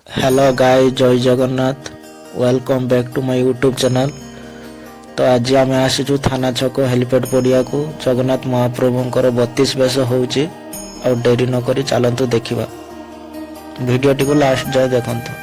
Hello guys, जय Jagannath. Welcome back to my YouTube channel. तो आज आम आसीचु थाना छक हेलीपैड पड़िया को जगन्नाथ महाप्रभुंकर 32 बेस होउची। और डेरी न करी चलतु देखा वीडियो टी को लास्ट जाए देखंतु।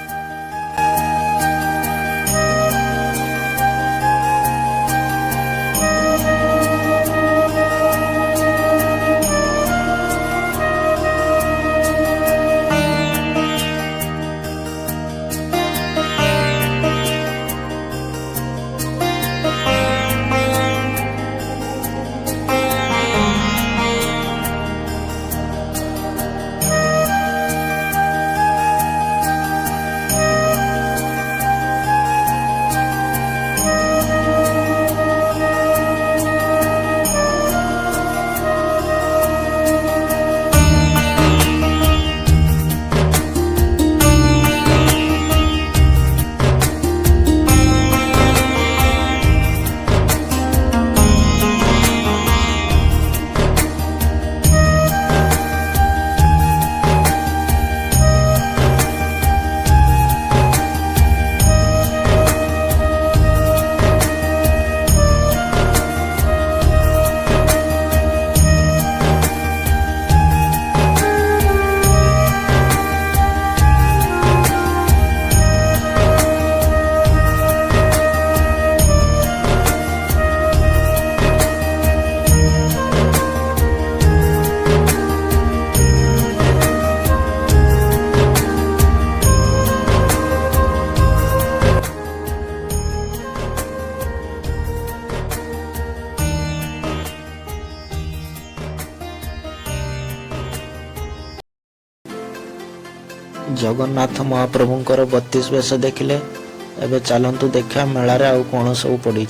जगन्नाथ महाप्रभुंकर 32 बेस देखिले। एबे चलतु देखा मेलारे आउ कौन सब पड़ी।